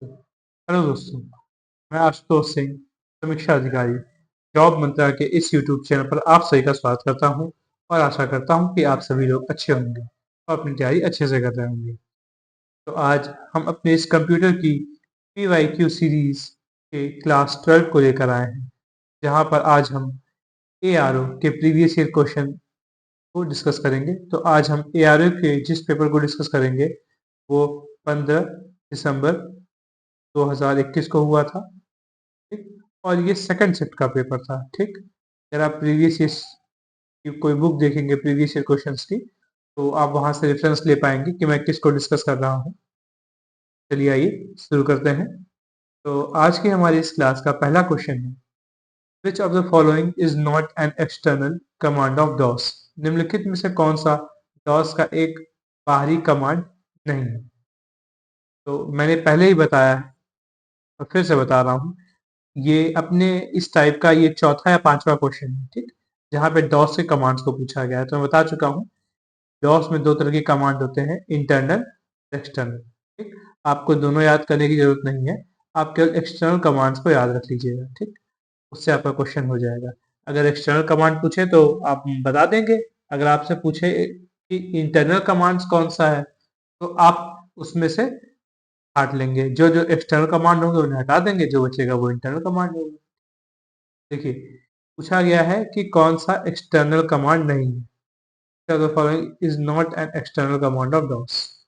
Hello दोस्तों, मैं आशुतोष सिंह, समीक्षा अधिकारी, जॉब मंत्रा के इस यूट्यूब चैनल पर आप सभी का स्वागत करता हूं और आशा करता हूं कि आप सभी लोग अच्छे होंगे और अपनी तैयारी अच्छे से कर रहे होंगे। तो आज हम अपने इस कंप्यूटर की PYQ सीरीज के क्लास 12 को लेकर आए हैं, जहां पर आज हम ARO के प्रीवियस ईयर क्वेश्चन को डिस्कस करेंगे। तो आज हम ARO के जिस पेपर को डिस्कस करेंगे वो 15 दिसंबर 2021 को हुआ था। ठीक। और ये सेकंड शिफ्ट का पेपर था। ठीक। अगर आप प्रीवियस ईयर की कोई बुक देखेंगे प्रीवियस ईयर क्वेश्चंस की, तो आप वहां से रेफरेंस ले पाएंगे कि मैं किसको डिस्कस कर रहा हूँ। चलिए आइए शुरू करते हैं। तो आज की हमारी इस क्लास का पहला क्वेश्चन है, which of the following is not an external command of DOS. निम्नलिखित में से कौन सा डॉस का एक बाहरी कमांड नहीं है। तो मैंने पहले ही बताया है और फिर से बता रहा हूँ, ये अपने इस टाइप का ये चौथा या पांचवा क्वेश्चन है। ठीक। जहाँ पे डॉस के कमांड्स को पूछा गया है। तो मैं बता चुका हूँ, डॉस में दो तरह के कमांड होते हैं, इंटरनल, एक्सटर्नल। ठीक। आपको दोनों याद करने की जरूरत नहीं है, आप केवल एक्सटर्नल कमांड्स को याद रख लीजिएगा। ठीक। उससे आपका क्वेश्चन हो जाएगा। अगर एक्सटर्नल कमांड पूछे तो आप बता देंगे। अगर आपसे पूछे कि इंटरनल कमांड्स कौन सा है, तो आप उसमें से हटा लेंगे। जो जो एक्सटर्नल कमांड होंगे उन्हें हटा देंगे, जो बचेगा वो इंटरनल कमांड होगा। देखिए, पूछा गया है कि कौन सा एक्सटर्नल कमांड नहीं है। The following is not an external command of DOS.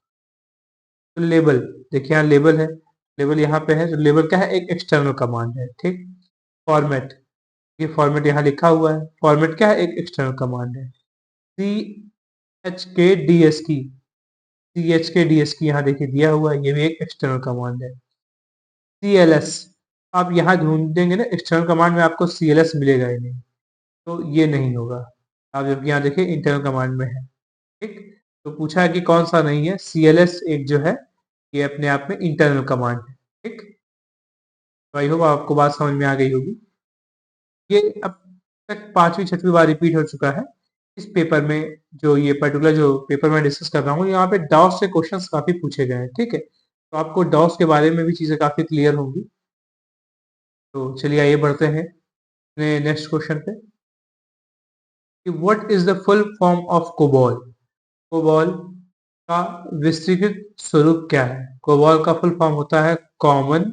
तो लेबल, देखिए यहाँ लेबल है, लेबल यहाँ पे है। तो लेबल क्या है, एक एक्सटर्नल कमांड है। ठीक। फॉर्मेट, ये फॉर्मेट यहाँ लिखा हुआ है, फॉर्मेट क्या है, एक एक्सटर्नल कमांड है। CHKDS की, CHKDS की यहाँ देखिए दिया हुआ है, ये भी एक एक्सटर्नल कमांड है। CLS, आप यहाँ ढूंढेंगे ना एक्सटर्नल कमांड में, आपको CLS मिलेगा ही नहीं, तो ये नहीं होगा। आप जब यहाँ देखिए इंटरनल कमांड में है। ठीक। तो पूछा है कि कौन सा नहीं है। CLS एक जो है, ये अपने आप में इंटरनल कमांड है। ठीक। तो आई होप आपको बात समझ में आ गई होगी। ये अब तक पांचवी छठवीं बार रिपीट हो चुका है इस पेपर में। जो ये पर्टिकुलर जो पेपर मैं डिस्कस कर रहा हूँ, यहाँ पे डॉस से क्वेश्चंस काफी पूछे गए हैं। ठीक है, तो आपको डॉस के बारे में भी चीजें काफी क्लियर होंगी। तो चलिए आइए बढ़ते हैं नेक्स्ट क्वेश्चन पे, कि what is the full form of COBOL. COBOL का विस्तृत स्वरूप क्या है। कोबॉल का फुल फॉर्म होता है कॉमन,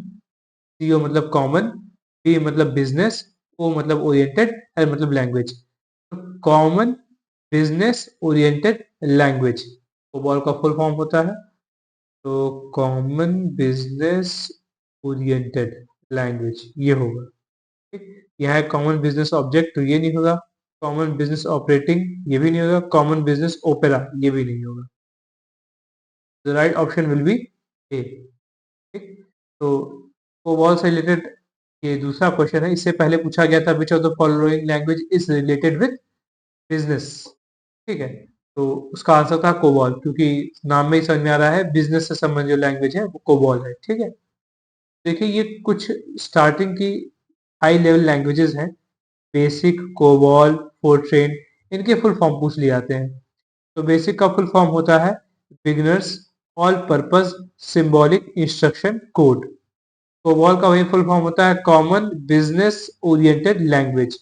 CO मतलब कॉमन, B मतलब बिजनेस, O मतलब ओरिएंटेड, L मतलब language. Common business oriented language COBOL का फुल फॉर्म होता है। तो कॉमन बिजनेस ओरिएंटेड लैंग्वेज ये होगा। ठीक। यहाँ है कॉमन बिजनेस ऑब्जेक्ट, तो ये नहीं होगा। कॉमन बिजनेस ऑपरेटिंग, ये भी नहीं होगा। कॉमन बिजनेस ओपेरा, ये भी नहीं होगा। The right option will be A. ठीक। तो कोबॉल से रिलेटेड ये दूसरा क्वेश्चन है। इससे पहले पूछा गया था, विच of the following language is related with business. ठीक है, तो उसका आंसर था कोबॉल, क्योंकि नाम में ही समझ में आ रहा है बिजनेस से संबंधित जो लैंग्वेज है वो कोबॉल है। ठीक है, देखिए ये कुछ स्टार्टिंग की हाई लेवल लैंग्वेजेस हैं, बेसिक, कोबॉल, फोर्ट्रेन, इनके फुल फॉर्म पूछ लिए जाते हैं। तो बेसिक का फुल फॉर्म होता है beginners all purpose symbolic instruction code. COBOL का वही फुल फॉर्म होता है कॉमन बिजनेस ओरिएंटेड लैंग्वेज।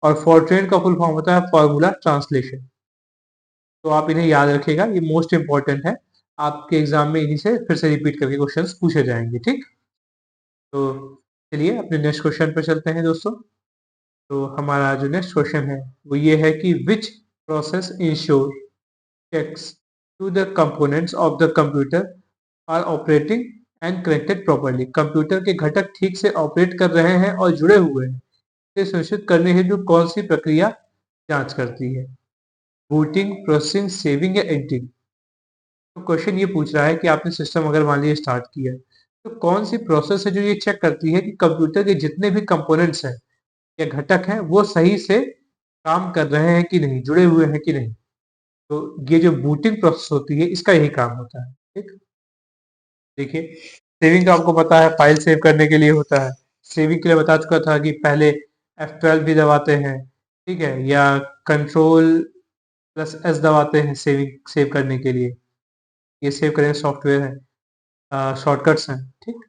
और फोर्ट्रेन का फुल फॉर्म होता है फॉर्मूला ट्रांसलेशन। तो आप इन्हें याद रखिएगा, ये मोस्ट इंपॉर्टेंट है। आपके एग्जाम में इन्हीं से फिर से रिपीट करके क्वेश्चंस पूछे जाएंगे। ठीक। तो चलिए अपने नेक्स्ट क्वेश्चन पर चलते हैं दोस्तों। तो हमारा जो नेक्स्ट क्वेश्चन है वो ये है कि which process ensure checks to the components of the computer are operating and connected properly। Computer के घटक ठीक से ऑपरेट कर रहे हैं और जुड़े हुए हैं, इसे सुनिश्चित करने हेतु कौन सी प्रक्रिया जांच करती है। बूटिंग, प्रोसेसिंग, सेविंग या एडिटिंग। तो क्वेश्चन ये पूछ रहा है कि आपने सिस्टम अगर मान लीजिए स्टार्ट किया है, तो कौन सी प्रोसेस है जो ये चेक करती है कि कंप्यूटर के जितने भी कंपोनेंट्स हैं या घटक हैं वो सही से काम कर रहे हैं कि नहीं, जुड़े हुए हैं कि नहीं। तो ये जो बूटिंग प्रोसेस होती है इसका यही काम होता है। ठीक। देखिए, सेविंग का आपको पता है फाइल सेव करने के लिए होता है। सेविंग के लिए बता चुका था कि पहले F12 भी दबाते हैं। ठीक है, या कंट्रोल+S दबाते हैं सेविंग सेव करने के लिए। ये सेव करने सॉफ्टवेयर है, शॉर्टकट्स हैं। ठीक।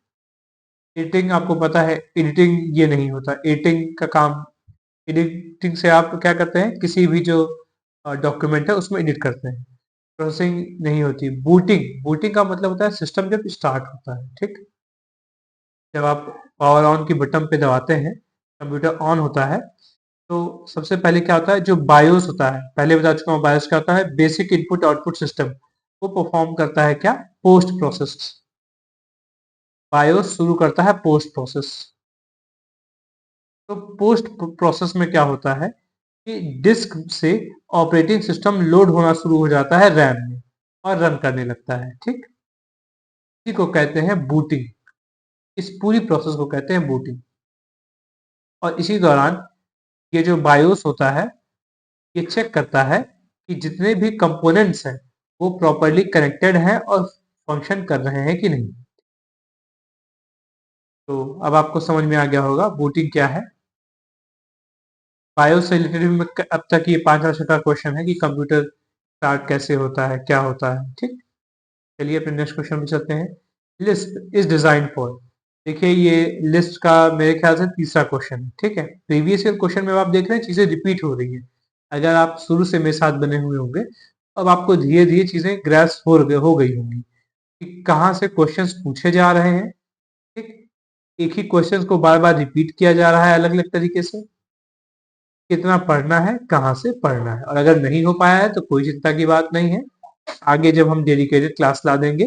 एडिटिंग आपको पता है, एडिटिंग ये नहीं होता। एडिटिंग का काम, एडिटिंग से आप क्या करते हैं, किसी भी जो डॉक्यूमेंट है उसमें एडिट करते हैं। प्रोसेसिंग नहीं होती। बूटिंग, बूटिंग का मतलब होता है सिस्टम जब स्टार्ट होता है, ठीक। जब आप पावर ऑन की बटन पे दबाते हैं, कंप्यूटर ऑन होता है, तो सबसे पहले क्या होता है, जो बायोस होता है, पहले बता चुका हूँ बायोस क्या होता है, बेसिक इनपुट आउटपुट सिस्टम, वो परफॉर्म करता है क्या, पोस्ट प्रोसेस। बायोस शुरू करता है पोस्ट प्रोसेस। तो पोस्ट प्रोसेस में क्या होता है कि डिस्क से ऑपरेटिंग सिस्टम लोड होना शुरू हो जाता है रैम में और रन करने लगता है, ठीक। इसी को कहते हैं बूटिंग। इस पूरी प्रोसेस को कहते हैं बूटिंग। और इसी दौरान ये जो बायोस होता है, ये चेक करता है कि जितने भी कंपोनेंट्स हैं वो प्रॉपरली कनेक्टेड हैं और फंक्शन कर रहे हैं कि नहीं। तो अब आपको समझ में आ गया होगा बूटिंग क्या है। बायोस से रिलेटेड में अब तक ये 5 का क्वेश्चन है कि कंप्यूटर स्टार्ट कैसे होता है, क्या होता है, ठीक। चलिए अपने नेक्स्ट क्वेश्चन पे चलते हैं। लिस्ट इज डिजाइन फॉर, देखिए ये लिस्ट का मेरे ख्याल से तीसरा क्वेश्चन है, ठीक है। प्रीवियस ईयर क्वेश्चन में आप देख रहे हैं चीजें रिपीट हो रही हैं। अगर आप शुरू से मेरे साथ बने हुए होंगे, अब आपको धीरे धीरे चीजें ग्रैस्प हो गई होंगी कि कहाँ से क्वेश्चंस पूछे जा रहे हैं, ठीक। एक ही क्वेश्चंस को बार बार रिपीट किया जा रहा है अलग अलग तरीके से। कितना पढ़ना है, कहाँ से पढ़ना है, और अगर नहीं हो पाया है तो कोई चिंता की बात नहीं है। आगे जब हम डेडिकेटेड क्लास ला देंगे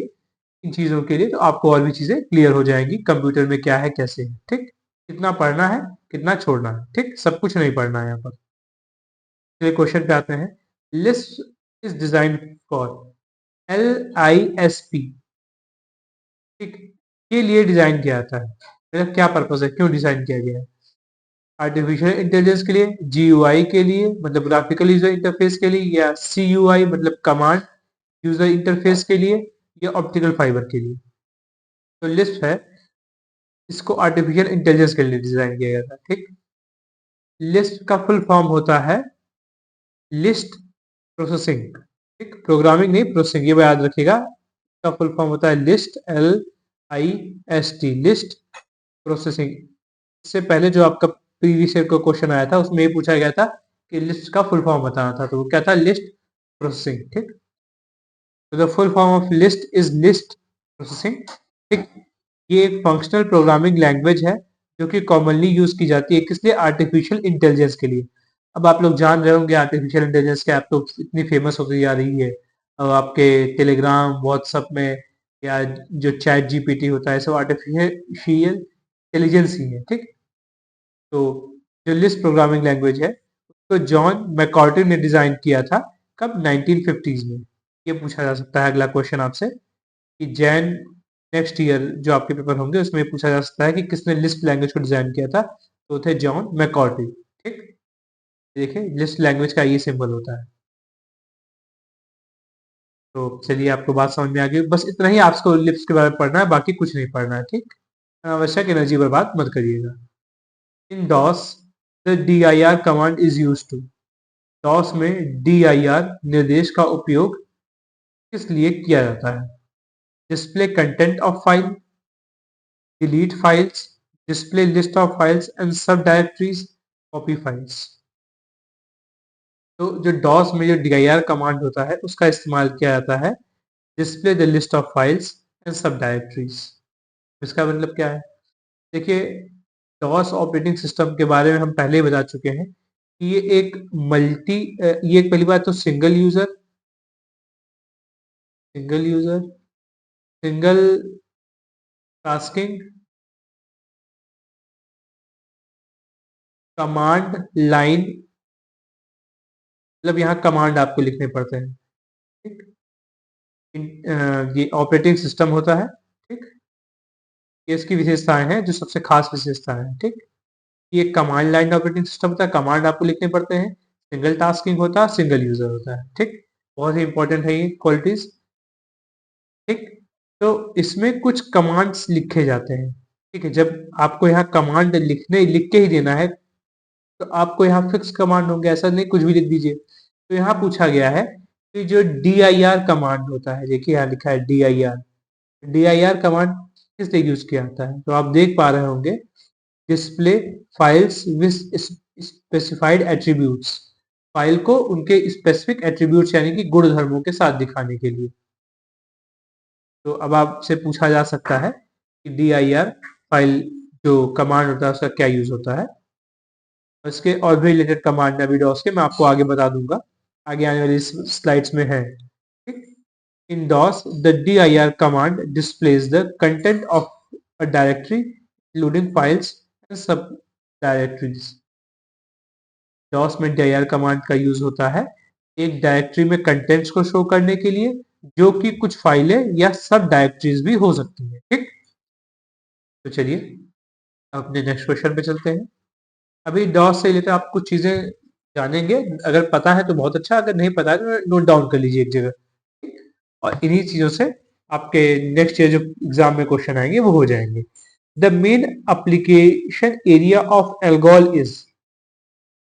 इन चीजों के लिए, तो आपको और भी चीजें क्लियर हो जाएंगी कंप्यूटर में क्या है कैसे है, ठीक। कितना पढ़ना है, कितना छोड़ना है, ठीक, सब कुछ नहीं पढ़ना है यहाँ पर। चलिए क्वेश्चन पे आते हैं। List is design for, LISP, ठीक, के लिए डिजाइन किया जाता है। मतलब क्या पर्पज है, क्यों डिजाइन किया गया है। आर्टिफिशियल इंटेलिजेंस के लिए, GUI के लिए मतलब ग्राफिकल यूजर इंटरफेस के लिए, या CUI मतलब कमांड यूजर इंटरफेस के लिए, या ऑप्टिकल फाइबर के लिए। तो लिस्ट है, इसको आर्टिफिशियल इंटेलिजेंस के लिए डिजाइन किया गया था, ठीक। लिस्ट का फुल फॉर्म होता है लिस्ट प्रोसेसिंग, ठीक, प्रोग्रामिंग नहीं, प्रोसेसिंग, ये याद रखिएगा। इसका फुल फॉर्म होता है लिस्ट, LIST, लिस्ट प्रोसेसिंग। इससे पहले जो आपका प्रीवियस ईयर का क्वेश्चन आया था उसमें ये पूछा गया था कि लिस्ट का फुल फॉर्म बताना था, तो वो क्या था, लिस्ट प्रोसेसिंग, ठीक। तो the full form of list is list processing, ठीक। ये एक फंक्शनल प्रोग्रामिंग लैंग्वेज है जो कि कॉमनली यूज की जाती है, किस लिए, आर्टिफिशियल इंटेलिजेंस के लिए। अब आप लोग जान रहे होंगे आर्टिफिशियल इंटेलिजेंस क्या, आप तो इतनी फेमस होती जा रही है। अब आपके टेलीग्राम, व्हाट्सएप में, या जो ChatGPT होता है, सब आर्टिफिशियल इंटेलिजेंस ही है, ठीक। तो जो लिस्ट प्रोग्रामिंग लैंग्वेज है उसको जॉन मैकॉर्टी ने डिजाइन किया था, कब, 1950s में। ये पूछा जा सकता है अगला क्वेश्चन आपसे कि जैन नेक्स्ट ईयर जो आपके पेपर होंगे उसमें पूछा जा सकता है कि किसने लिस्ट लैंग्वेज को डिजाइन किया था, तो थे जॉन मैकॉर्टी, ठीक। देखिए लिस्ट लैंग्वेज का ये सिंबल होता है। तो चलिए आपको बात समझ में आ गई, बस इतना ही आपको लिस्ट के बारे में पढ़ना है, बाकी कुछ नहीं पढ़ना है, ठीक। अनावश्यक एनर्जी बर्बाद मत करिएगा। In DOS the DIR command is use to, DOS में DIR निर्देश का उपयोग किस लिए किया जाता है। Display content of file, delete files, display list of files and सब डायरेक्टरीज, कॉपी फाइल्स। तो जो डॉस में जो DIR कमांड होता है उसका इस्तेमाल किया जाता है display the list of files and सब डायरेक्टरीज। इसका मतलब क्या है, देखिए डॉस ऑपरेटिंग सिस्टम के बारे में हम पहले ही बता चुके हैं कि ये एक पहली बात तो single user single tasking command line, मतलब यहाँ कमांड आपको लिखने पड़ते हैं, ठीक। ये ऑपरेटिंग सिस्टम होता है, ठीक। ये इसकी विशेषताएं हैं, जो सबसे खास विशेषताएं हैं, ठीक। ये कमांड लाइन ऑपरेटिंग सिस्टम होता है, कमांड आपको लिखने पड़ते हैं, सिंगल टास्किंग होता है, सिंगल यूजर होता है, ठीक। बहुत ही इंपॉर्टेंट है ये क्वालिटीज, ठीक। तो इसमें कुछ कमांड्स लिखे जाते हैं, ठीक है। जब आपको यहाँ कमांड लिख के ही देना है, तो आपको यहाँ फिक्स कमांड होंगे, ऐसा नहीं कुछ भी लिख दीजिए। तो यहाँ पूछा गया है कि जो DIR कमांड होता है, देखिए यहाँ लिखा है DIR, DIR कमांड किस लिए यूज किया जाता है? तो आप देख पा रहे होंगे, display files with specified attributes, file को उनके स्पेसिफिक एट्रीब्यूट्स यानी कि गुण धर्मों के साथ दिखाने के लिए। तो अब आपसे पूछा जा सकता है कि dir फाइल जो कमांड होता है उसका क्या यूज होता है। इसके और भी रिलेटेड कमांड है विडोज के, मैं आपको आगे बता दूंगा, आगे आने वाली स्लाइड्स में है। ठीक, in DOS the dir command displays the content of a directory including files and subdirectories। DOS में dir कमांड का यूज होता है एक डायरेक्टरी में कंटेंट्स को शो करने के लिए, जो कि कुछ फाइलें या सब डायरेक्टरीज भी हो सकती हैं। ठीक, तो चलिए अपने नेक्स्ट क्वेश्चन पे चलते हैं। अभी डॉस से रिलेटेड आप कुछ चीजें जानेंगे, अगर पता है तो बहुत अच्छा, अगर नहीं पता है तो नोट डाउन कर लीजिए एक जगह। और इन्हीं चीजों से आपके नेक्स्ट ईयर जो एग्जाम में क्वेश्चन आएंगे वो हो जाएंगे। The main application area of ALGOL is.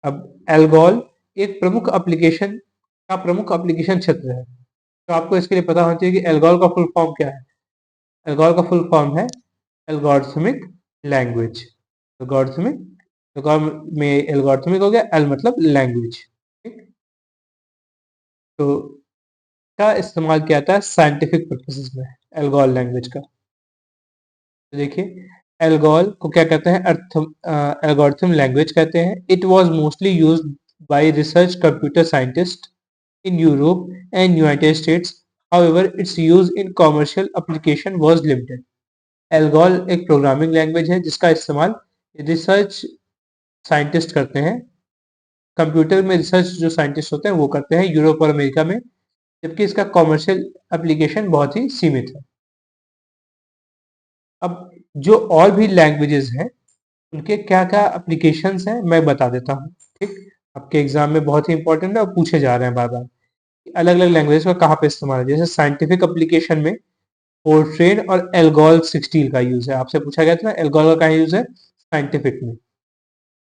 अब एल्गोल एक प्रमुख एप्लीकेशन क्षेत्र है, तो आपको इसके लिए पता होना चाहिए कि एल्गोल का फुल फॉर्म क्या है। एल्गोल का फुल फॉर्म है एल्गोरिथमिक लैंग्वेज। एल्गोरिथमिक, में एल्गोरिथमिक हो गया, एल मतलब लैंग्वेज। ठीक, तो का इस्तेमाल किया जाता है साइंटिफिक पर्पसेस में एल्गोल लैंग्वेज का। तो देखिए एल्गोल को क्या कहते हैं, एल्गोरिथम लैंग्वेज कहते हैं। It was mostly used by research computer scientist in Europe and United states, however it's use in commercial application was limited. ALGOL एक प्रोग्रामिंग लैंग्वेज है जिसका इस्तेमाल रिसर्च साइंटिस्ट करते हैं, कंप्यूटर में रिसर्च जो साइंटिस्ट होते हैं वो करते हैं यूरोप और अमेरिका में, जबकि इसका कॉमर्शियल एप्लीकेशन बहुत ही सीमित है। अब जो और भी लैंग्वेजेस हैं उनके क्या क्या एप्लीकेशंस हैं मैं बता देता हूँ। ठीक, आपके एग्जाम में बहुत ही इंपॉर्टेंट है और पूछे जा रहे हैं बार बार, अलग अलग लैंग्वेज का कहाँ पे इस्तेमाल है। जैसे साइंटिफिक एप्लीकेशन में फोरट्रेन और एल्गोल 16 का यूज है, आपसे पूछा गया था ना एल्गोल का कहाँ यूज है, साइंटिफिक में।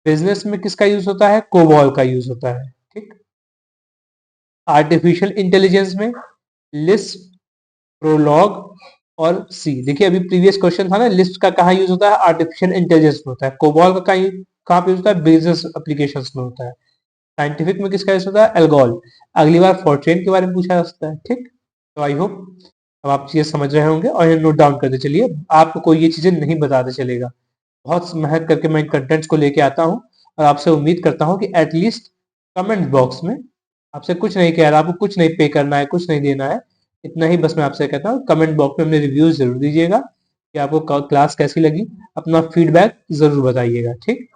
बिजनेस में किसका यूज होता है, कोबॉल का यूज होता है। ठीक, आर्टिफिशियल इंटेलिजेंस में लिस्प, प्रोलॉग और सी। देखिए अभी प्रीवियस क्वेश्चन था ना, लिस्ट का कहाँ यूज होता है, आर्टिफिशियल इंटेलिजेंस में होता है। कोबॉल का कहाँ पे यूज होता है, बिजनेस एप्लीकेशंस में होता है। साइंटिफिक में किसका यूज होता है, एल्गोल। अगली बार फोरट्रेन के बारे में पूछा जा सकता है। ठीक, तो आई होप अब आप चीजें समझ रहे होंगे और ये नोट डाउन करते चलिए, आपको कोई ये चीजें नहीं बताते चलेगा। बहुत मेहनत करके मैं इन कंटेंट्स को लेके आता हूँ और आपसे उम्मीद करता हूँ कि एटलीस्ट कमेंट बॉक्स में, आपसे कुछ नहीं कह रहा, आपको कुछ नहीं पे करना है, कुछ नहीं देना है, इतना ही बस मैं आपसे कहता हूँ। कमेंट बॉक्स में अपने रिव्यूज जरूर दीजिएगा कि आपको क्लास कैसी लगी, अपना फीडबैक जरूर बताइएगा। ठीक,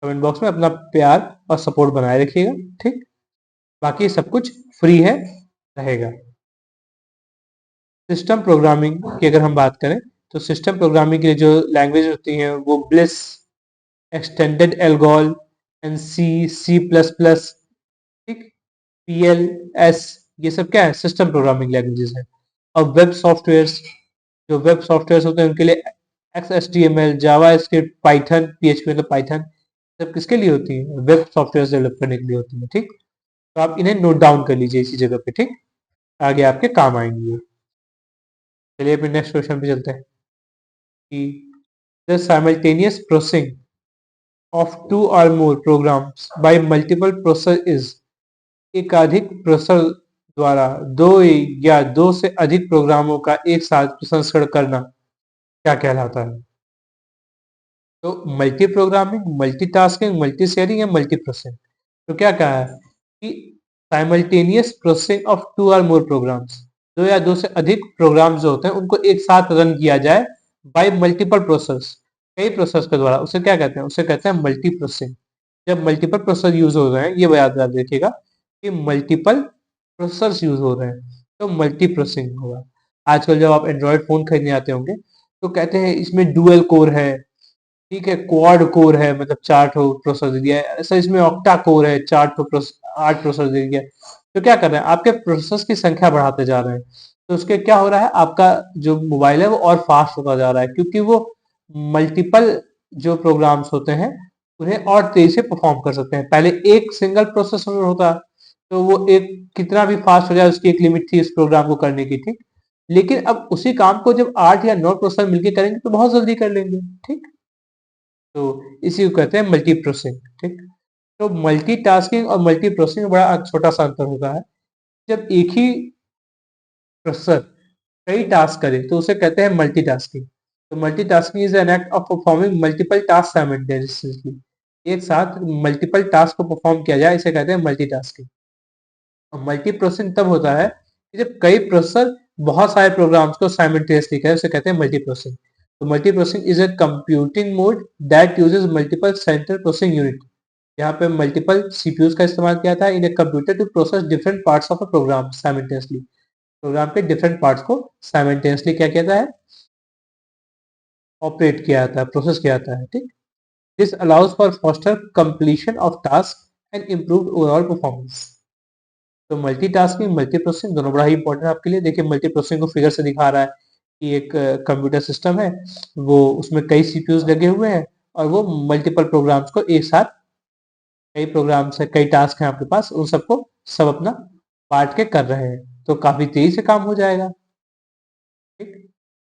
कमेंट बॉक्स में अपना प्यार और सपोर्ट बनाए रखिएगा। ठीक, बाकी सब कुछ फ्री है रहेगा। सिस्टम प्रोग्रामिंग की अगर हम बात करें तो सिस्टम प्रोग्रामिंग के लिए जो लैंग्वेज होती हैं वो BLISS, extended ALGOL, and C, C plus plus, ठीक, PLS, ये सब क्या है, सिस्टम प्रोग्रामिंग लैंग्वेजेस है। और वेब सॉफ्टवेयर्स, जो वेब सॉफ्टवेयर्स होते हैं उनके लिए XHTML, जावा स्क्रिप्ट, पाइथन, PHP मतलब पाइथन, सब किसके लिए होती है, वेब सॉफ्टवेयर डेवलप करने के लिए होती है। ठीक, तो आप इन्हें नोट डाउन कर लीजिए इसी जगह पे। ठीक, आगे आपके काम आएंगे। चलिए अपने नेक्स्ट क्वेश्चन पे चलते हैं कि the simultaneous processing of two or more programs by multiple processor is। एकाधिक प्रोसेसर द्वारा दो या दो से अधिक प्रोग्रामों का एक साथ प्रसंस्करण करना क्या कहलाता है। तो multi programming, multitasking, multi sharing या मल्टी प्रोसेसिंग। तो क्या कहा है कि साइमल्टेनियस प्रोसेसिंग ऑफ टू और मोर प्रोग्राम्स, दो या दो से अधिक प्रोग्राम जो होते हैं उनको एक साथ रन किया जाए बाय मल्टीपल प्रोसेस, कई प्रोसेस के द्वारा, उसे क्या कहते हैं, उसे कहते हैं मल्टी प्रोसेसिंग। जब मल्टीपल प्रोसेसर यूज हो रहे हैं, ये याद रखिएगा कि मल्टीपल प्रोसेसर्स यूज हो रहे हैं तो मल्टी प्रोसेसिंग होगा। आजकल जब आप एंड्रॉयड फोन खरीदने आते होंगे तो कहते हैं इसमें डुअल कोर है, ठीक है, क्वाड कोर है, मतलब 4 प्रोसेसर दे दिया है, ऐसा इसमें ऑक्टा कोर है, 8 प्रोसेसर दे दिया है। तो क्या कर रहे हैं, आपके प्रोसेसर की संख्या बढ़ाते जा रहे हैं, तो उसके क्या हो रहा है, आपका जो मोबाइल है वो और फास्ट होता जा रहा है, क्योंकि वो मल्टीपल जो प्रोग्राम्स होते हैं उन्हें और तेजी से परफॉर्म कर सकते हैं। पहले एक सिंगल प्रोसेसर होता तो वो एक कितना भी फास्ट हो जाए उसकी एक लिमिट थी उस प्रोग्राम को करने की। ठीक, लेकिन अब उसी काम को जब 8 या 9 प्रोसेसर मिलके करेंगे तो बहुत जल्दी कर लेंगे, ठीक। तो इसी को कहते हैं मल्टी प्रोसेसिंग, ठीक। तो मल्टीटास्किंग और मल्टी प्रोसेसिंग में बड़ा छोटा सा अंतर होता है। जब एक ही प्रोसेसर कई टास्क करे तो उसे कहते हैं मल्टीटास्किंग। तो multitasking is an act of performing multiple task simultaneously. एक साथ मल्टीपल टास्क को परफॉर्म किया जाए, इसे कहते हैं मल्टीटास्किंग। और मल्टी प्रोसेसिंग तब होता है कि जब कई प्रोसेसर बहुत सारे प्रोग्राम्स को साइमल्टेनियसली करें, उसे कहते हैं मल्टी प्रोसेसिंग। तो multi processing is a computing mode that uses multiple central processing unit. यहाँ पे मल्टीपल सीपीयूज का इस्तेमाल किया था in a computer to process different parts of a program simultaneously. Program के डिफरेंट पार्ट्स को साइमल्टेनियसली क्या कहता है, ऑपरेट किया जाता है, प्रोसेस किया जाता है, ठीक। This allows for faster completion of task and improved overall performance. तो मल्टीटास्किंग मल्टी प्रोसेसिंग दोनों बड़ा ही इंपॉर्टेंट है आपके लिए। देखिए मल्टी प्रोसेसिंग को फिगर से दिखा रहा है कि एक कंप्यूटर सिस्टम है, वो उसमें कई सीपीयूज लगे हुए हैं और वो मल्टीपल प्रोग्राम्स को एक साथ, कई प्रोग्राम्स है, कई टास्क हैं आपके पास, उन सबको सब अपना बांट के कर रहे हैं, तो काफी तेजी से काम हो जाएगा, ठीक।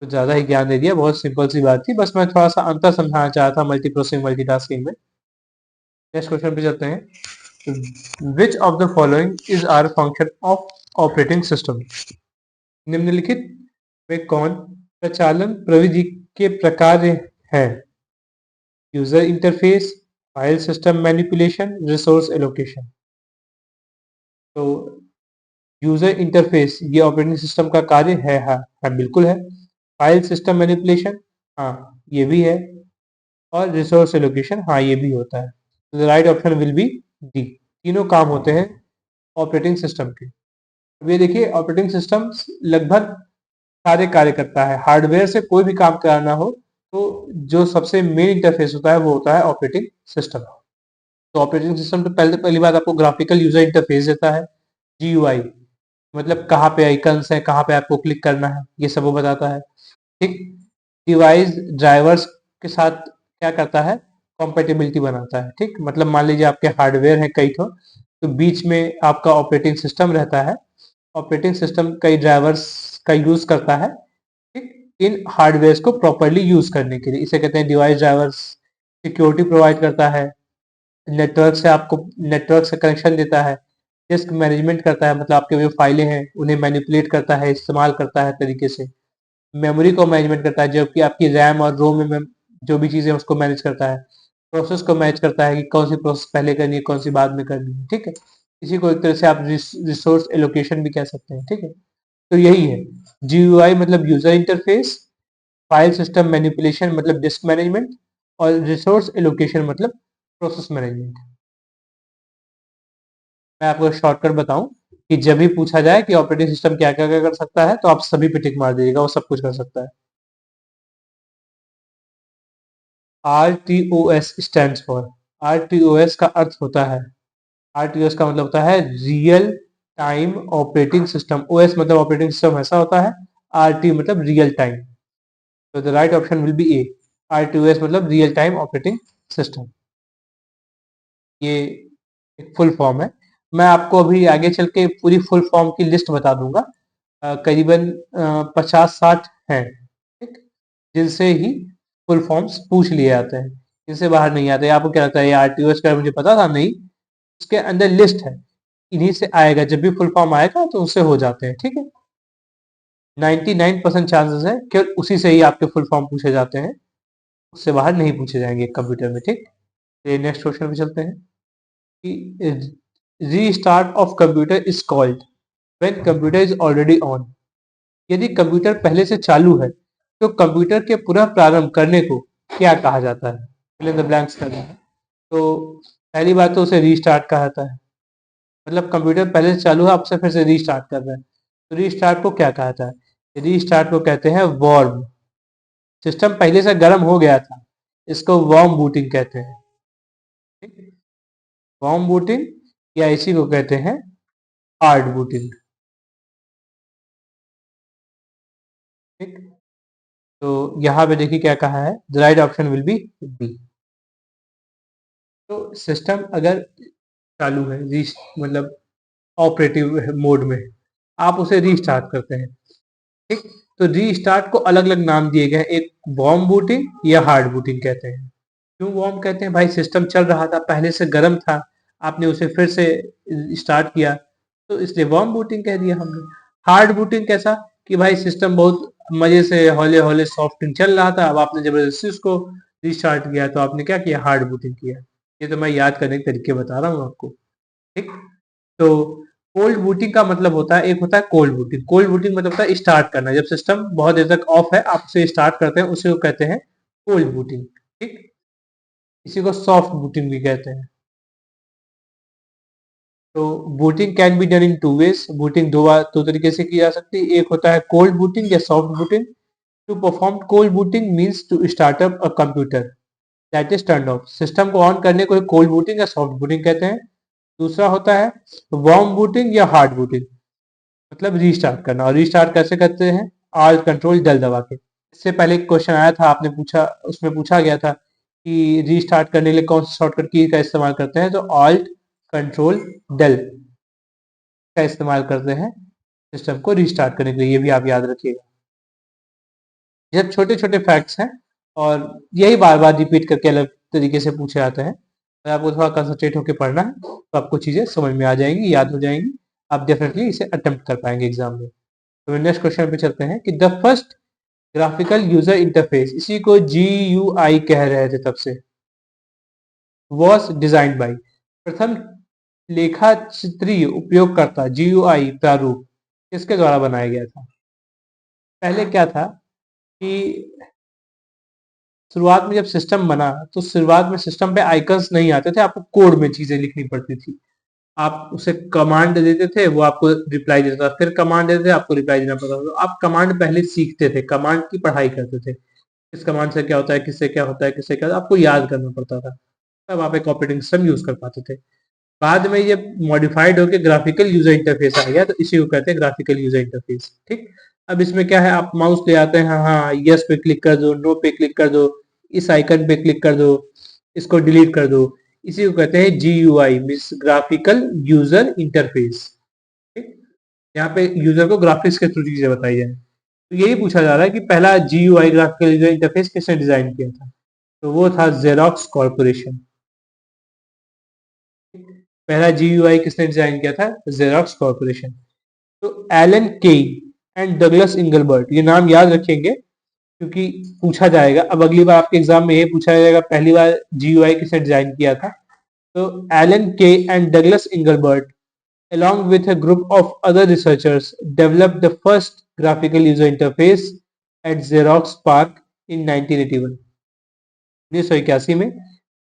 तो ज्यादा ही ज्ञान दे दिया, बहुत सिंपल सी बात थी, बस मैं थोड़ा सा अंतर समझाना चाहा था मल्टी प्रोसेसिंग मल्टीटास्किंग में। नेक्स्ट क्वेश्चन पे चलते हैं। Which of the following is are function of operating system. निम्नलिखित में कौन प्रचालन प्रविधि के प्रकार है। User interface, file system manipulation, resource allocation. तो यूजर इंटरफेस ये ऑपरेटिंग सिस्टम का कार्य है, हाँ बिल्कुल है। फाइल सिस्टम मैनिपुलेशन, हाँ ये भी है। और रिसोर्स एलोकेशन, हाँ ये भी होता है। तो the right option will B D. तीनों काम होते हैं ऑपरेटिंग सिस्टम के। अब ये देखिए ऑपरेटिंग सिस्टम लगभग सारे कार्य करता है। हार्डवेयर से कोई भी काम कराना हो तो जो सबसे मेन इंटरफेस होता है वो होता है ऑपरेटिंग सिस्टम। तो ऑपरेटिंग सिस्टम तो पहली बात आपको ग्राफिकल यूजर इंटरफेस देता है, जीयूआई, मतलब कहाँ पे आइकन्स है, कहाँ पे आपको क्लिक करना है, ये सब वो बताता है, ठीक। डिवाइस ड्राइवर्स के साथ क्या करता है, कॉम्पेटिबिलिटी बनाता है, ठीक। मतलब मान लीजिए आपके हार्डवेयर है कई तो बीच में आपका ऑपरेटिंग सिस्टम रहता है। ऑपरेटिंग सिस्टम कई ड्राइवर्स का यूज करता है, ठीक, इन हार्डवेयर को प्रॉपरली यूज करने के लिए, इसे कहते हैं डिवाइस ड्राइवर्स। सिक्योरिटी प्रोवाइड करता है, नेटवर्क से आपको, नेटवर्क से कनेक्शन देता है, डिस्क मैनेजमेंट करता है, मतलब आपके जो फाइलें हैं उन्हें मैनिपुलेट करता है, इस्तेमाल करता है तरीके से। मेमोरी को मैनेजमेंट करता है, जबकि आपकी रैम और रोम में जो भी चीजें उसको मैनेज करता है। प्रोसेस को मैनेज करता है कि कौन सी प्रोसेस पहले करनी है, कौन सी बाद में करनी है, ठीक है। इसी को एक तरह से आप रिसोर्स एलोकेशन भी कह सकते हैं, ठीक है। तो यही है, जीयूआई मतलब user interface, file system manipulation मतलब डिस्क मैनेजमेंट, और रिसोर्स एलोकेशन मतलब प्रोसेस मैनेजमेंट। मैं आपको शॉर्टकट बताऊं कि जब भी पूछा जाए कि ऑपरेटिंग सिस्टम क्या क्या क्या कर सकता है तो आप सभी पे टिक मार दीजिएगा, वो सब कुछ कर सकता है। R T O S stand for, R T O S का अर्थ होता है, आर टी ओ एस का मतलब होता है real time operating system. O S मतलब ऑपरेटिंग सिस्टम ऐसा होता है, आर टी मतलब रियल टाइम। तो the right option will be A. R T O S मतलब रियल टाइम ऑपरेटिंग सिस्टम, ये एक फुल फॉर्म है। मैं आपको अभी आगे चल के पूरी फुल फॉर्म की लिस्ट बता दूंगा। करीबन 50-60 हैं, ठीक, जिनसे ही फुल फॉर्म्स पूछ लिए जाते हैं, इनसे बाहर नहीं आते। आपको क्या लगता है ये आरटीओएस का मुझे पता था, नहीं, इसके अंदर लिस्ट है, इन्हीं से आएगा, जब भी फुल फॉर्म आएगा तो उससे हो जाते हैं, ठीक है। 99% चांसेस है कि उसी से ही आपके फुल फॉर्म पूछे जाते हैं, उससे बाहर नहीं पूछे जाएंगे कंप्यूटर में, ठीक। नेक्स्ट क्वेश्चन पे चलते हैं कि restart of computer is called when computer is already on. यदि कंप्यूटर पहले से चालू है तो कंप्यूटर के पुनः प्रारंभ करने को क्या कहा जाता है। फिल इन द ब्लैंक्स करना है। तो पहली बात तो उसे रीस्टार्ट कहा जाता है, मतलब कंप्यूटर पहले से चालू है, आपसे फिर से रीस्टार्ट कर रहा है, तो रीस्टार्ट को क्या कहा जाता है, रीस्टार्ट को कहते हैं वार्म। सिस्टम पहले से गर्म हो गया था, इसको वार्म बूटिंग कहते हैं, ठीक। वार्म बूटिंग या इसी को कहते हैं हार्ड बूटिंग, ठीक। तो यहाँ पे देखिए क्या कहा है, the right option will be B. तो सिस्टम अगर चालू है, मतलब ऑपरेटिव मोड में, आप उसे रीस्टार्ट करते हैं, ठीक। तो रीस्टार्ट को अलग अलग नाम दिए गए हैं, एक वार्म बूटिंग या हार्ड बूटिंग कहते हैं। क्यों वार्म कहते हैं? भाई सिस्टम चल रहा था, पहले से गर्म था, आपने उसे फिर से स्टार्ट किया, तो इसलिए वार्म बूटिंग कह दिया हमने। हार्ड बूटिंग कैसा? कि भाई सिस्टम बहुत मजे से हौले हौले सॉफ्टिंग चल रहा था, अब आपने जबरदस्ती उसको रिस्टार्ट किया, तो आपने क्या किया? हार्ड बूटिंग किया। ये तो मैं याद करने के तरीके बता रहा हूँ आपको। ठीक। तो कोल्ड बूटिंग का मतलब होता है, एक होता है कोल्ड बूटिंग। कोल्ड बूटिंग मतलब होता है स्टार्ट करना, जब सिस्टम बहुत देर तक ऑफ है, आप उसे स्टार्ट करते हैं, उसे को कहते हैं कोल्ड बूटिंग। ठीक। इसी को सॉफ्ट बूटिंग भी कहते हैं। तो booting can be done in two ways. Booting दो तरीके से की जा सकती है। एक होता है कोल्ड बूटिंग या soft booting. To perform cold booting means to start up a computer that is turn off. System को ऑन करने को कोल्ड बूटिंग या सॉफ्ट बूटिंग कहते हैं। दूसरा होता है वार्म बूटिंग या हार्ड बूटिंग, मतलब रीस्टार्ट करना। और रीस्टार्ट कैसे करते हैं? आल्ट कंट्रोल डेल दबा के। इससे पहले एक क्वेश्चन आया था, आपने पूछा, उसमें पूछा गया था कि रीस्टार्ट करने के लिए कौन सा शॉर्टकट की का इस्तेमाल करते हैं, तो आल्ट कंट्रोल डेल का इस्तेमाल करते हैं सिस्टम को रीस्टार्ट करने के लिए। ये भी आप याद रखिएगा। ये सब छोटे छोटे फैक्ट्स हैं, और यही बार बार रिपीट करके अलग तरीके से पूछे जाते हैं। अगर आपको थोड़ा कंसंट्रेट होकर पढ़ना है तो आपको चीजें समझ में आ जाएंगी, याद हो जाएंगी। आप डेफिनेटली इसे अटेम्प्ट कर पाएंगे एग्जाम में। तो नेक्स्ट क्वेश्चन पे चलते हैं कि the first graphical user interface, इसी को GUI कह रहे थे तब से, वॉज डिजाइन बाई। प्रथम लेखा चित्रीय उपयोगकर्ता GUI प्रारूप किसके द्वारा बनाया गया था? पहले क्या था कि शुरुआत में जब सिस्टम बना, तो शुरुआत में सिस्टम पे आइकन्स नहीं आते थे, आपको कोड में चीजें लिखनी पड़ती थी। आप उसे कमांड देते थे, वो आपको रिप्लाई देता था, फिर कमांड देते थे, आपको रिप्लाई देना पड़ता था। तो आप कमांड पहले सीखते थे, कमांड की पढ़ाई करते थे, किस कमांड से क्या होता है, किससे क्या होता है, किससे क्या होता है, आपको याद करना पड़ता था, तब आप एक ऑपरेटिंग सिस्टम यूज कर पाते थे। बाद में ये मॉडिफाइड होकर ग्राफिकल यूजर इंटरफेस आ गया, तो इसी को कहते हैं ग्राफिकल यूजर इंटरफेस। ठीक। अब इसमें क्या है, आप माउस ले आते हैं, हाँ यस पे क्लिक कर दो, नो पे क्लिक कर दो, इस आइकन पे क्लिक कर दो, इसको डिलीट कर दो। इसी को कहते हैं GUI, means graphical user interface. ठीक। यहाँ पे यूजर को ग्राफिक्स के थ्रू चीजें बताई जाए। तो यही पूछा जा रहा है कि पहला GUI ग्राफिकल यूजर इंटरफेस किसने डिजाइन किया था, तो वो था जेरोक्स कॉर्पोरेशन। पहला GUI किसने डिजाइन किया था? Xerox corporation. तो एलन के एंड डगलस इंगलबर्ट, ये नाम याद रखेंगे क्योंकि पूछा जाएगा। अब अगली बार आपके एग्जाम में ये पूछा जाएगा पहली बार GUI किसने डिजाइन किया था, तो Alan Kay and Douglas Engelbart along with a group of other researchers developed the first graphical user interface at Xerox PARC in 1981। 1981 में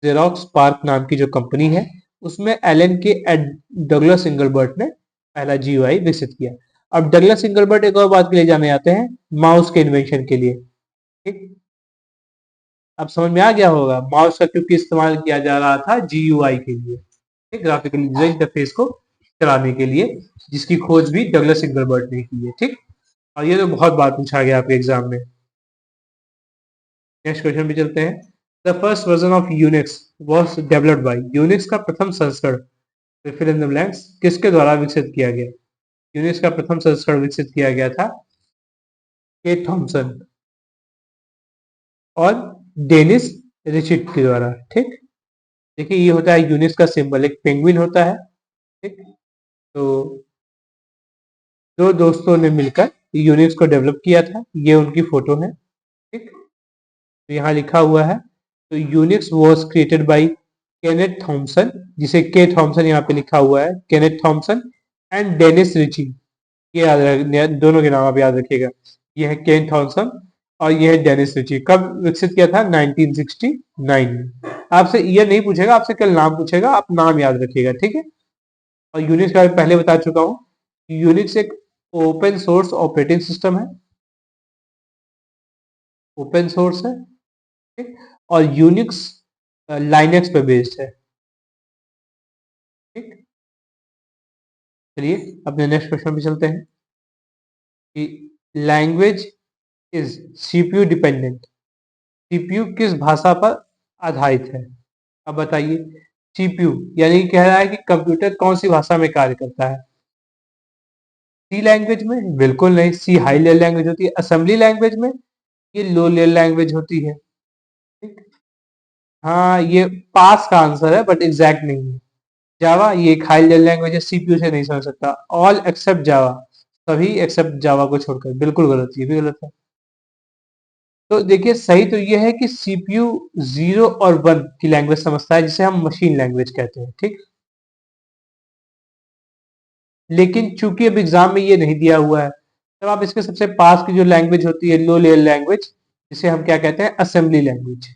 जेरोक्स पार्क नाम की जो कंपनी है, उसमें एलन के एड डगलस इंगलबर्ट ने पहला GUI विकसित किया। अब डगलस इंगलबर्ट एक और बात के लिए जाने जाते हैं, माउस के इन्वेंशन के लिए। ठीक। अब समझ में आ गया होगा माउस का क्योंकि इस्तेमाल किया जा रहा था GUI के लिए, ग्राफिकल यूजर इंटरफेस को चलाने के लिए, जिसकी खोज भी डगलस इंगलबर्ट ने की है। ठीक। और ये तो बहुत बार पूछा गया आपके एग्जाम में। नेक्स्ट क्वेश्चन पे चलते हैं। The first version of Unix was developed by. Unix का प्रथम संस्करण फिल इन द ब्लैंक्स किसके द्वारा विकसित किया गया? यूनिक्स का प्रथम संस्करण विकसित किया गया था के थॉमसन और डेनिस रिचर्ड के द्वारा। ठीक। देखिए ये होता है यूनिक्स का सिंबल, एक पेंगुइन होता है। ठीक। तो दो दोस्तों ने मिलकर यूनिक्स को डेवलप किया था, ये उनकी फोटो है। ठीक। तो यहाँ लिखा हुआ है, तो Unix was created by Kenneth Thompson, जिसे के थॉमसन यहाँ पे लिखा हुआ है, Kenneth Thompson and Dennis Ritchie. ये दोनों के नाम आप याद रखिएगा, ये है केन थॉमसन और ये है डेनिस रिची। कब विकसित किया था? 1969 में। आपसे ईयर नहीं पूछेगा, आपसे कल नाम पूछेगा, आप नाम याद रखिएगा। ठीक है। और यूनिक्स का पहले बता चुका हूँ, यूनिक्स एक ओपन सोर्स ऑपरेटिंग सिस्टम है, ओपन सोर्स है। ठीक। और यूनिक्स लाइनेक्स पे बेस्ड है। ठीक। चलिए अपने नेक्स्ट क्वेश्चन पे चलते हैं कि language is CPU dependent. CPU किस भाषा पर आधारित है? अब बताइए, CPU यानी कि कह रहा है कि कंप्यूटर कौन सी भाषा में कार्य करता है। सी लैंग्वेज में बिल्कुल नहीं, सी हाई लेवल लैंग्वेज होती है। असेंबली लैंग्वेज में ये लो लेवल लैंग्वेज होती है। ठीक। हाँ, ये पास का आंसर है बट एग्जैक्ट नहीं है। जावा ये एक हाई लेवल लैंग्वेज है, सीपीयू से नहीं समझ सकता। ऑल एक्सेप्ट जावा, सभी एक्सेप्ट जावा को छोड़कर, बिल्कुल गलत, ये भी गलत है। तो देखिए सही तो ये है कि सीपीयू 0 और 1 की लैंग्वेज समझता है, जिसे हम मशीन लैंग्वेज कहते हैं। ठीक। लेकिन चूंकि अब एग्जाम में ये नहीं दिया हुआ है, तब आप इसके सबसे पास की जो लैंग्वेज होती है लो लेवल लैंग्वेज, जिसे हम क्या कहते हैं, असेंबली लैंग्वेज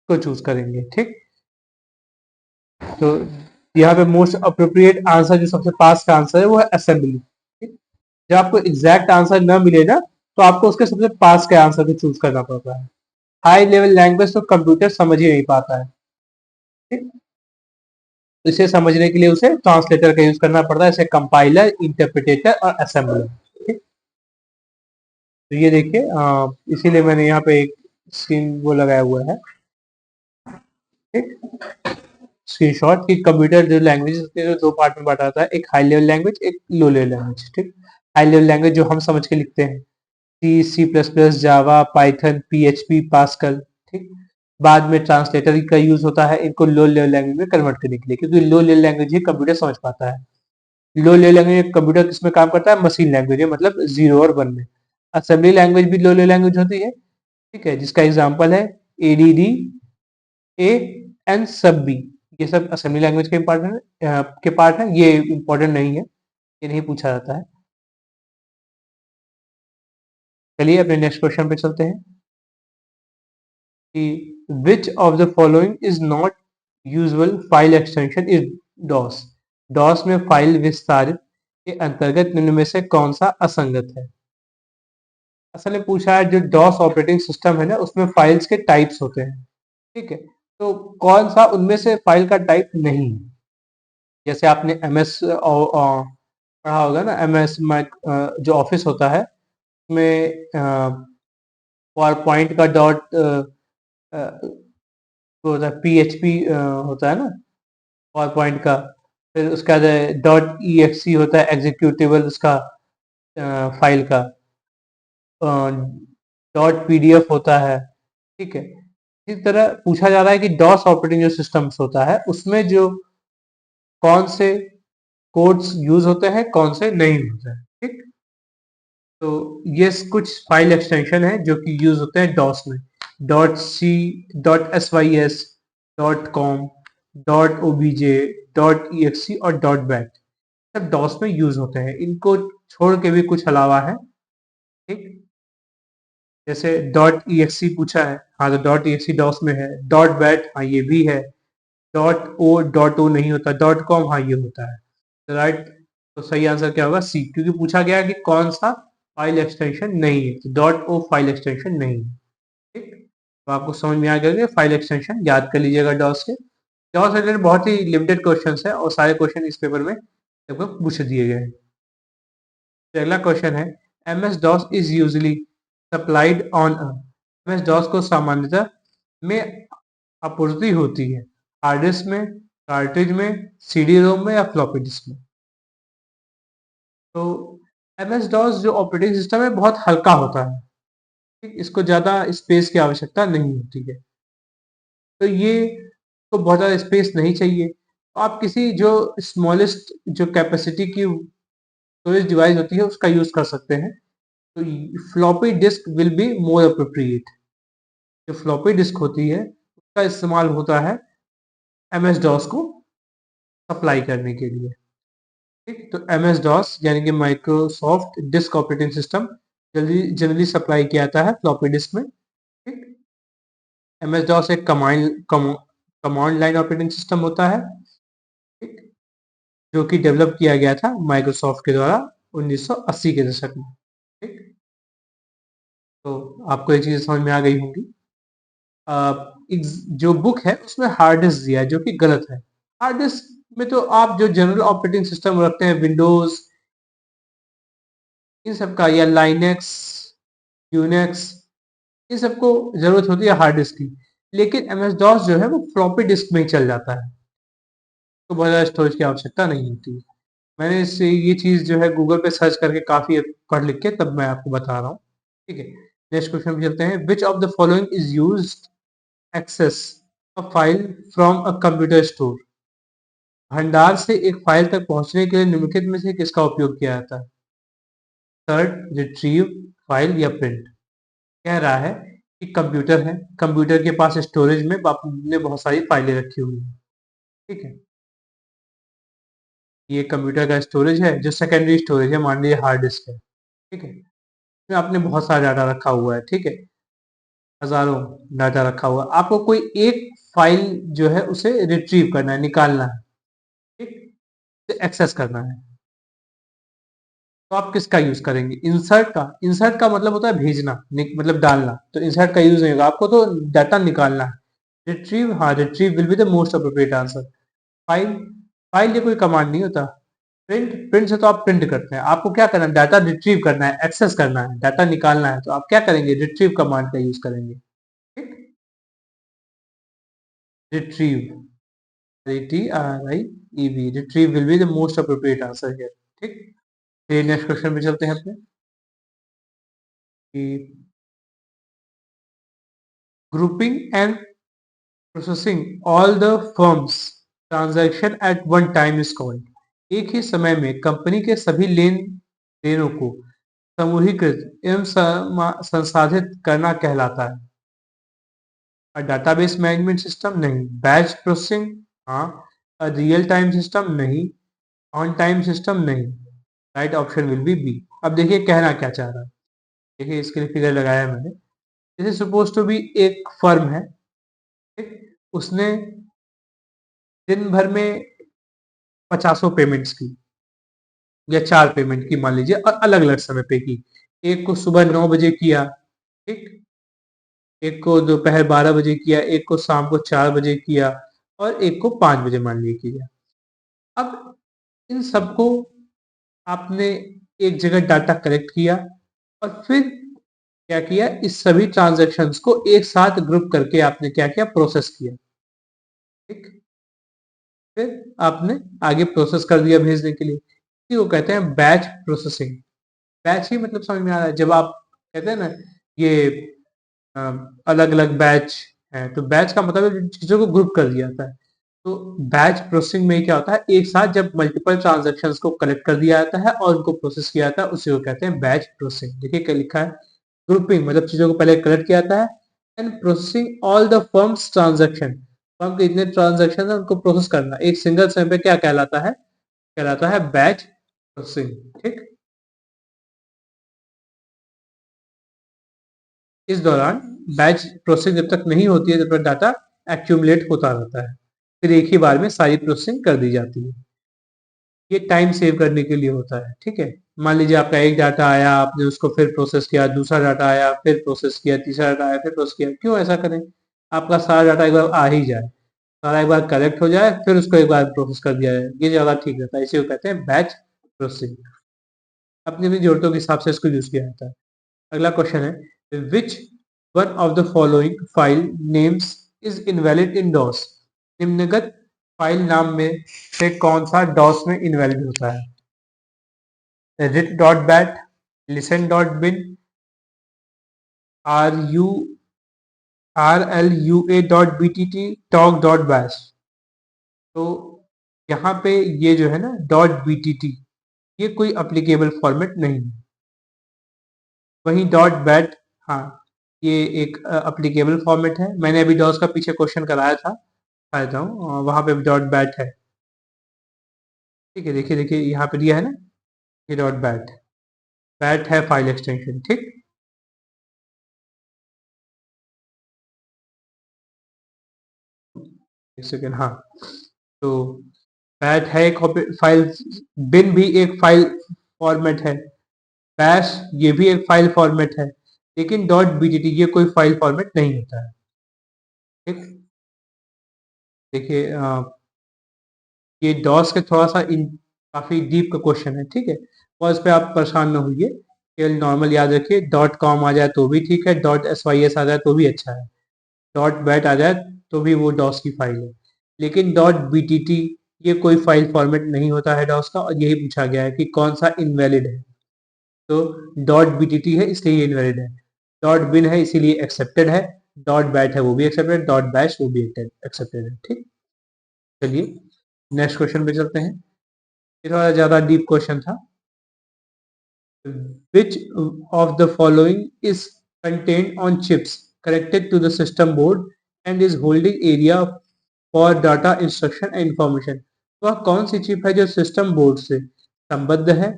को चूज करेंगे। ठीक। तो यहाँ पे मोस्ट अप्रोप्रिएट आंसर, जो सबसे पास का आंसर है, वो है असेंबली। ठीक। जब आपको एग्जैक्ट आंसर न मिले ना, तो आपको उसके सबसे पास के आंसर को चूज करना पड़ता है। हाई लेवल लैंग्वेज तो कंप्यूटर समझ ही नहीं पाता है। ठीक। तो इसे समझने के लिए उसे ट्रांसलेटर का यूज करना पड़ता है, जैसे कंपाइलर, इंटरप्रिटेटर और असेंबलर। ठीक। तो ये देखिए, इसीलिए मैंने यहाँ पे एक स्क्रीन वो लगाया हुआ है। ठीक। स्क्रीनशॉट की कंप्यूटर जो लैंग्वेज होती है, दो पार्ट में बांटा जाता है, एक हाई लेवल लैंग्वेज, एक लो लेवल लैंग्वेज। ठीक। हाई लेवल लैंग्वेज जो हम समझ के लिखते हैं, सी, सी प्लस प्लस, जावा, पाइथन, पीएचपी, पास्कल। ठीक। बाद में ट्रांसलेटर का यूज होता है इनको लो लेवल लैंग्वेज में कन्वर्ट करने के लिए, क्योंकि लो लेवल लैंग्वेज ही कंप्यूटर समझ पाता है। लो लेवल लैंग्वेज कंप्यूटर किसमें काम करता है, मशीन लैंग्वेज में, मतलब 0 और 1 में। असेंबली लैंग्वेज भी लो लेवल लैंग्वेज होती है। ठीक है, जिसका एग्जांपल है एडीडी, ए एंड सब बी। ये सब असेंबली लैंग्वेज के इम्पोर्टेंट के पार्ट है, ये इम्पोर्टेंट नहीं है, ये नहीं पूछा जाता है। चलिए अपने नेक्स्ट क्वेश्चन पे चलते हैं कि which of the following is not usual file extension is DOS. DOS में फाइल विस्तारित के अंतर्गत निम्न में से कौन सा असंगत है। असल में पूछा है, जो डॉस ऑपरेटिंग सिस्टम है ना, उसमें फाइल्स के टाइप्स होते हैं। ठीक है, तो कौन सा उनमें से फाइल का टाइप नहीं है। जैसे आपने एमएस पढ़ा होगा ना, एमएस जो ऑफिस होता है, उसमें पावर पॉइंट का डॉट वो होता है, पीएचपी होता है ना पावर पॉइंट का। फिर उसका डॉट ईएक्सी होता है, एग्जीक्यूटिबल उसका फाइल का। डॉट पीडीएफ होता है। ठीक है, इसी तरह पूछा जा रहा है कि डॉस ऑपरेटिंग जो सिस्टम्स होता है, उसमें जो कौन से कोड्स यूज होते हैं, कौन से नहीं होते हैं। ठीक। तो ये कुछ फाइल एक्सटेंशन है जो कि यूज होते हैं डॉस में। Dot C, dot S Y S, dot com, dot OBJ, dot E X C और डॉट बैट, सब डॉस में यूज होते हैं। इनको छोड़ के भी कुछ अलावा है। ठीक। जैसे डॉट ई एक्स सी पूछा है, हाँ तो डॉट ई एक्स सी डॉस में है। डॉट बैट, हाँ ये भी है। डॉट ओ नहीं होता। डॉट कॉम, हाँ ये होता है। तो राइट, तो सही आंसर क्या होगा, सी, क्योंकि पूछा गया कि कौन सा फाइल एक्सटेंशन नहीं है, तो डॉट ओ फाइल एक्सटेंशन नहीं है। ठीक। तो आपको समझ में आ गया कि फाइल एक्सटेंशन याद कर लीजिएगा डॉस के। डॉस से रिलेटेड बहुत ही लिमिटेड क्वेश्चन है और सारे क्वेश्चन इस पेपर में लगभग पूछ दिए गए हैं। तो अगला क्वेश्चन है, M S DOS is usually supplied on M S DOS को सामान्यतः में आपूर्ति होती है हार्ड डिस्क में, कार्ट्रिज में, सीडी रोम में या फ्लॉपी डिस्क में। तो एम एस डॉस जो ऑपरेटिंग सिस्टम है बहुत हल्का होता है। ठीक, इसको ज़्यादा स्पेस की आवश्यकता नहीं होती है। तो ये तो बहुत ज़्यादा स्पेस नहीं चाहिए, तो आप किसी जो स्मॉलेस्ट जो कैपेसिटी की स्टोरेज डिवाइस होती है उसका यूज़ कर सकते हैं। तो floppy disk will be more appropriate. जो फ्लॉपी डिस्क होती है उसका इस्तेमाल होता है एम एस डॉस को सप्लाई करने के लिए। ठीक, तो एम एस डॉस यानी कि माइक्रोसॉफ्ट डिस्क ऑपरेटिंग सिस्टम जल्दी जनरली सप्लाई किया जाता है फ्लॉपी डिस्क में। ठीक। एम एस डॉस एक कमांड लाइन ऑपरेटिंग सिस्टम होता है। ठीक, जो कि डेवलप किया गया था माइक्रोसॉफ्ट के द्वारा 1980 के दशक में। ठीक, तो आपको एक चीज समझ में आ गई होंगी। जो बुक है उसमें हार्ड डिस्क दिया है, जो कि गलत है। हार्ड डिस्क में तो आप जो जनरल ऑपरेटिंग सिस्टम रखते हैं, विंडोज इन सब का, या लाइनेक्स, यूनेक्स, इन सबको जरूरत होती है हार्ड डिस्क की। लेकिन एम एस डॉस जो है वो फ्लॉपी डिस्क में ही चल जाता है, तो बहुत ज़्यादा स्टोरेज की आवश्यकता नहीं होती है। मैंने इससे ये चीज़ जो है गूगल पे सर्च करके काफ़ी पढ़ लिख के तब मैं आपको बता रहा हूँ। ठीक है? नेक्स्ट क्वेश्चन पे चलते हैं। Which of the following is used access a file from a computer store? भंडार से एक फाइल तक पहुंचने के लिए निम्नलिखित में से किसका उपयोग किया जाता है? सर्च, रिट्रीव, फाइल या प्रिंट? कह रहा है कि कंप्यूटर है, कंप्यूटर के पास स्टोरेज में आपने बहुत सारी फाइलें रखी हुई हैं। ठीक है? ये कंप्यूटर का स्टोरेज है जो सेकेंडरी स्टोरेज है, मान लीजिए हार्ड डिस्क है। ठीक है? इसमें आपने बहुत सारा डाटा रखा हुआ है। ठीक है? हजारों डाटा रखा हुआ है। आपको कोई एक फाइल जो है उसे रिट्रीव करना है, निकालना है। ठीक? एक्सेस करना है, तो आप किसका यूज करेंगे? इंसर्ट का। इंसर्ट का मतलब होता है भेजना, मतलब डालना। तो इंसर्ट का यूज नहीं होगा, आपको तो डाटा निकालना है। रिट्रीव, हाँ, retrieve will be the most appropriate answer. File, file ये कोई कमांड नहीं होता। प्रिंट, प्रिंट से तो आप प्रिंट करते हैं। आपको क्या करना है? डाटा रिट्रीव करना है, एक्सेस करना है, डाटा निकालना है, तो आप क्या करेंगे? रिट्रीव कमांड का यूज करेंगे। ठीक? Retrieve, RETRIEV, retrieve will be the most appropriate answer here. ठीक? फिर नेक्स्ट क्वेश्चन पे चलते हैं अपने कि grouping and processing all the firms transaction at one time is called. एक ही समय में कंपनी के सभी लेन देनों को समूहीकृत एवं संसाधित करना कहलाता है। और डाटाबेस मैनेजमेंट सिस्टम नहीं। बैच प्रोसेसिंग, हाँ। रियल टाइम सिस्टम नहीं। ऑन टाइम सिस्टम नहीं। Right option will be B. अब देखिए कहना क्या चाह रहा है। देखिए इसके लिए फिगर लगाया है मैंने। जैसे सपोज टू बी एक फर्म है। ठीक? उसने दिन भर में 50 पेमेंट्स की या 4 पेमेंट की मान लीजिए, और अलग अलग समय पे की। एक को सुबह 9 बजे किया। ठीक? एक को दोपहर 12 बजे किया, एक को शाम को 4 बजे किया, और एक को 5 बजे मान लीजिए किया। अब इन सबको आपने एक जगह डाटा कलेक्ट किया, और फिर क्या किया? इस सभी ट्रांजेक्शन्स को एक साथ ग्रुप करके आपने क्या किया? प्रोसेस किया। ठीक? फिर आपने आगे प्रोसेस कर दिया भेजने के लिए। इसी को कहते हैं बैच प्रोसेसिंग। बैच ही मतलब समझ में आ रहा है? जब आप कहते हैं ना ये अलग अलग बैच है, तो बैच का मतलब है चीजों को ग्रुप कर दिया जाता है। तो बैच प्रोसेसिंग में क्या होता है? एक साथ जब मल्टीपल ट्रांजेक्शन्स को कलेक्ट कर दिया जाता है और उनको प्रोसेस किया जाता है, उसी को कहते हैं बैच प्रोसेसिंग। देखिए क्या लिखा है? ग्रुपिंग मतलब चीजों को पहले कलेक्ट किया जाता है, and processing all the firms transaction. Firm के जितने ट्रांजेक्शन है उनको प्रोसेस करना एक सिंगल समय पे क्या कहलाता है? कहलाता है बैच प्रोसेसिंग। ठीक? इस दौरान बैच प्रोसेसिंग जब तक नहीं होती है, जब तक डाटा एक्यूमुलेट होता रहता है। फिर एक ही बार में सारी प्रोसेसिंग कर दी जाती है। ये टाइम सेव करने के लिए होता है। ठीक है? मान लीजिए आपका एक डाटा आया, आपने उसको फिर प्रोसेस किया, दूसरा डाटा आया फिर प्रोसेस किया, तीसरा डाटा आया फिर प्रोसेस किया। क्यों ऐसा करें? आपका सारा डाटा एक बार आ ही जाए, सारा एक बार कलेक्ट हो जाए, फिर उसको एक बार प्रोसेस कर दिया जाए, ये ज्यादा ठीक रहता है। इसी को कहते हैं बैच प्रोसेसिंग। अपनी अपनी जरूरतों के हिसाब से इसको यूज किया जाता है। अगला क्वेश्चन है, which one of the following file names is invalid in DOS? निम्नगत फाइल नाम में से कौन सा डॉस में इनवैलिड होता है? Writ dot bat, listen dot bin, R U RLUA.BTT, talk dot bash. तो यहाँ पे ये जो है ना डॉट BTT, ये कोई अप्लीकेबल फॉर्मेट नहीं है। वहीं डॉट बैट, हाँ, ये एक अप्लीकेबल फॉर्मेट है। मैंने अभी डॉस का पीछे क्वेश्चन कराया था, बताता हूँ, वहां पे डॉट बैट है। ठीक है? देखिए देखिए यहाँ पे दिया है ना, ये डॉट बैट, बैट है फाइल एक्सटेंशन। ठीक? एक सेकेंड, हाँ। तो बैट है एक फाइल, बिन भी एक फाइल फॉर्मेट है, बैश ये भी एक फाइल फॉर्मेट है, लेकिन डॉट बीटीटी ये कोई फाइल फॉर्मेट नहीं होता है। ठीक? देखिए ये डॉस के थोड़ा सा काफी डीप का क्वेश्चन है। ठीक है? और इस पे आप परेशान न होइए, केवल नॉर्मल याद रखिए। डॉट कॉम आ जाए तो भी ठीक है, डॉट SYS आ जाए तो भी अच्छा है, डॉट बैट आ जाए तो भी वो डॉस की फाइल है। लेकिन डॉट बीटीटी ये कोई फाइल फॉर्मेट नहीं होता है डॉस का, और यही पूछा गया है कि कौन सा इनवैलिड है। तो डॉट बीटीटी है इसलिए ये इनवैलिड है, डॉट बिन है इसीलिए एक्सेप्टेड है, डॉट बैट है वो भी एक्सेप्टेड, डॉट बैश वो भी एक्सेप्टेड है। ठीक, चलिए नेक्स्ट क्वेश्चन पे चलते हैं। ये थोड़ा ज्यादा डीप क्वेश्चन था। Which of the following is contained on chips connected to the system board and is holding area for data instruction and information? वह कौन सी चिप है जो सिस्टम बोर्ड से संबद्ध है,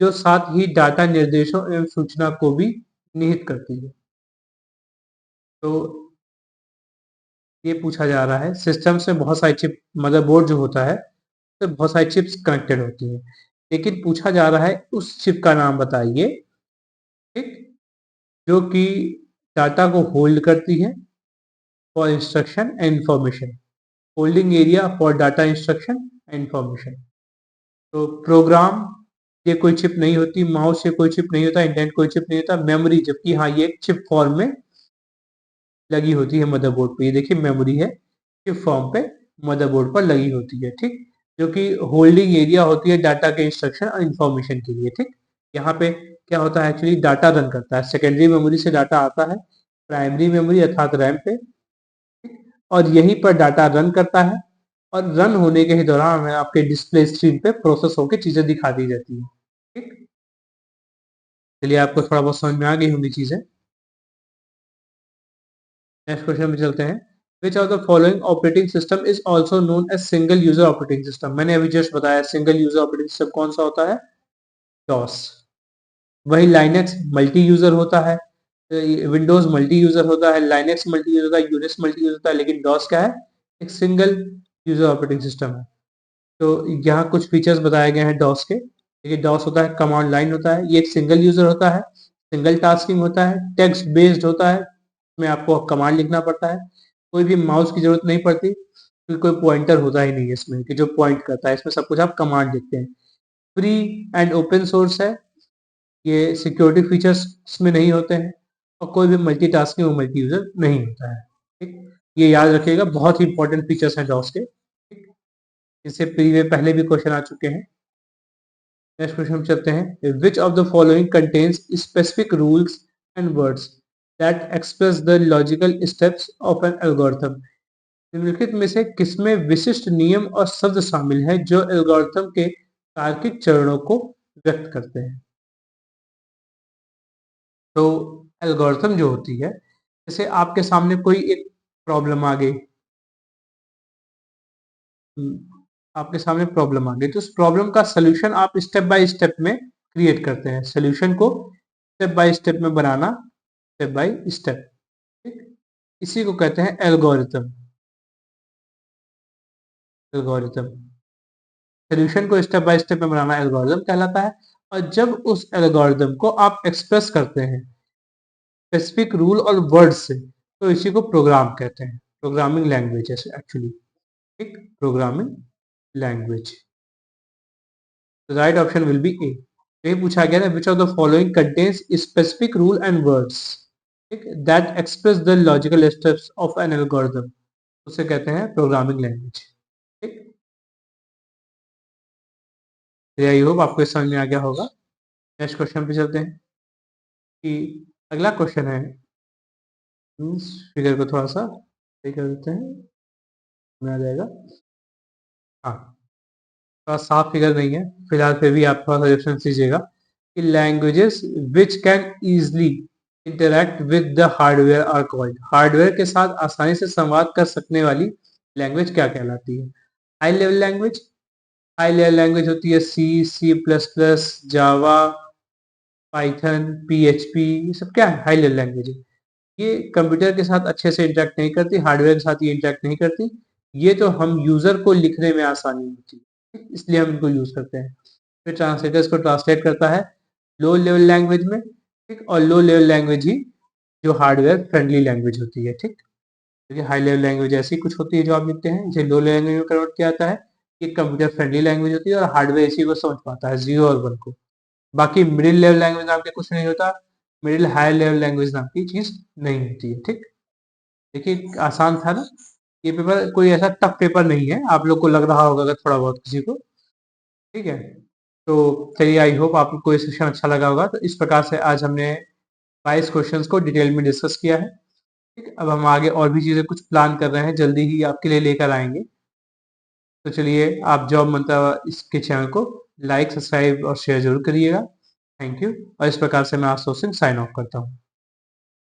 जो साथ ही डाटा निर्देशों एवं सूचना को भी निहित करती है? तो ये पूछा जा रहा है, सिस्टम से बहुत सारी चिप, मदरबोर्ड जो होता है तो बहुत सारी चिप्स कनेक्टेड होती हैं, लेकिन पूछा जा रहा है उस चिप का नाम बताइए, ठीक, जो कि डाटा को होल्ड करती है for instruction and information, holding area for data instruction and information. तो प्रोग्राम ये कोई चिप नहीं होती, माउस ये कोई चिप नहीं होता, इंटेंट कोई चिप नहीं होता, मेमोरी जबकि हाँ ये एक चिप फॉर्म में लगी होती है मदरबोर्ड पे। ये देखिए मेमोरी है, चिप फॉर्म पे मदरबोर्ड पर लगी होती है, ठीक, जो कि होल्डिंग एरिया होती है डाटा के इंस्ट्रक्शन और इंफॉर्मेशन के लिए। ठीक, यहाँ पे क्या होता है, एक्चुअली डाटा रन करता है, सेकेंडरी मेमोरी से डाटा आता है प्राइमरी मेमोरी अर्थात रैम पे, और यहीं पर डाटा रन करता है, और रन होने के ही दौरान हमें आपके डिस्प्ले स्क्रीन पे प्रोसेस होकर चीजें दिखा दी जाती है। ठीक, चलिए आपको थोड़ा बहुत समझ में आ गई होंगी चीजें। नेक्स्ट क्वेश्चन में चलते हैं। Which of the following operating system is also known as single user operating system? मैंने अभी जस्ट बताया सिंगल यूजर ऑपरेटिंग सिस्टम कौन सा होता है, डॉस। वही लाइनेक्स मल्टी यूजर होता है, विंडोज मल्टी यूजर होता है, लाइनेक्स मल्टी यूजर होता है, यूनिक्स मल्टी यूजर होता है, लेकिन डॉस क्या है, एक सिंगल यूजर ऑपरेटिंग सिस्टम है। तो यहाँ कुछ फीचर्स बताए गए हैं डॉस के। देखिए डॉस होता है कमांड लाइन होता है, ये एक सिंगल यूजर होता है, सिंगल टास्किंग होता है, टेक्स्ट बेस्ड होता है, इसमें आपको कमांड लिखना पड़ता है, कोई भी माउस की जरूरत नहीं पड़ती, क्योंकि कोई पॉइंटर होता ही नहीं है इसमें कि जो पॉइंट करता है, इसमें सब कुछ आप कमांड लिखते हैं। फ्री एंड ओपन सोर्स है, ये सिक्योरिटी फीचर्स इसमें नहीं होते हैं, और कोई भी मल्टीटास्किंग और मल्टी यूजर नहीं होता है। ठीक, ये याद रखिएगा, बहुत ही इंपॉर्टेंट फीचर्स हैं डॉस के। ठीक, इससे पहले भी क्वेश्चन आ चुके हैं। नेक्स्ट क्वेश्चन चलते हैं। Which of the following contains specific rules and words that express the logical steps of an algorithm? निम्नलिखित में से किसमें विशिष्ट नियम और शब्द शामिल हैं जो एल्गोरिथम के तार्किक चरणों को व्यक्त करते हैं? तो एल्गोरिथम जो होती है, जैसे आपके सामने कोई एक प्रॉब्लम आ गई, आपके सामने प्रॉब्लम आ गई, तो उस प्रॉब्लम का सोल्यूशन आप स्टेप बाय स्टेप में क्रिएट करते हैं, सोल्यूशन को स्टेप बाय स्टेप में बनाना, स्टेप बाय स्टेप। ठीक, इसी को कहते हैं एल्गोरिथम। एल्गोरिथम सोल्यूशन को स्टेप बाय स्टेप में बनाना एल्गोरिथम कहलाता है। और जब उस एल्गोरिथम को आप एक्सप्रेस करते हैं स्पेसिफिक रूल और वर्ड से, तो इसी को प्रोग्राम कहते हैं, प्रोग्रामिंग लैंग्वेज एक्चुअली। ठीक, programming language. The right option will be A। यही पूछा गया ना, which of the following contains specific rule and words that express the logical steps of an algorithm? उसे कहते हैं प्रोग्रामिंग लैंग्वेज। ठीक, आई होप आपको समझ में आ गया होगा। नेक्स्ट क्वेश्चन पे चलते हैं कि अगला क्वेश्चन है, फिगर को थोड़ा सा सही कर देते हैं, में आ जाएगा। हाँ, थोड़ा साफ फिगर नहीं है फिलहाल, फिर भी आप थोड़ा सा रेफरेंस दीजिएगा कि languages which can easily interact with the hardware are called. Hardware के साथ आसानी से संवाद कर सकने वाली लैंग्वेज क्या कहलाती है? High level language, high level language होती है सी, सी प्लस प्लस, जावा, पाइथन, पीएचपी, ये सब क्या है, हाई लेवल लैंग्वेज है। ये कंप्यूटर के साथ अच्छे से इंटरेक्ट नहीं करती, हार्डवेयर के साथ ये इंटरेक्ट नहीं करती, ये तो हम यूजर को लिखने में आसानी होती है, इसलिए हम इनको यूज करते हैं। फिर ट्रांसलेटर इसको ट्रांसलेट करता है लो लेवल लैंग्वेज में, ठीक, और लो लेवल लैंग्वेज ही जो हार्डवेयर फ्रेंडली लैंग्वेज होती है। ठीक, क्योंकि हाई लेवल लैंग्वेज ऐसी कुछ होती है जो आप लिखते हैं, इसे लो लैंग्वेज में कन्वर्ट किया जाता है, ये कंप्यूटर फ्रेंडली लैंग्वेज होती है और हार्डवेयर इसी को समझ पाता है, 0 और 1 को। बाकी मिडिल लेवल लैंग्वेज नाम के कुछ नहीं होता, मिडिल हाई लेवल लैंग्वेज नाम की चीज नहीं होती है। ठीक, देखिए आसान था ना। ये पेपर कोई ऐसा टफ पेपर नहीं है, आप लोग को लग रहा होगा अगर थोड़ा बहुत किसी को, ठीक है। तो चलिए, आई होप आपको ये सेशन अच्छा लगा होगा। तो इस प्रकार से आज हमने 22 क्वेश्चंस को डिटेल में डिस्कस किया है। ठीक, अब हम आगे और भी चीज़ें कुछ प्लान कर रहे हैं, जल्दी ही आपके लिए लेकर आएंगे। तो चलिए, आप जॉब मंत्रा इसके चैनल को लाइक, सब्सक्राइब और शेयर जरूर करिएगा। Thank you. और इस प्रकार से मैं आज सोचिंग साइन ऑफ करता हूँ।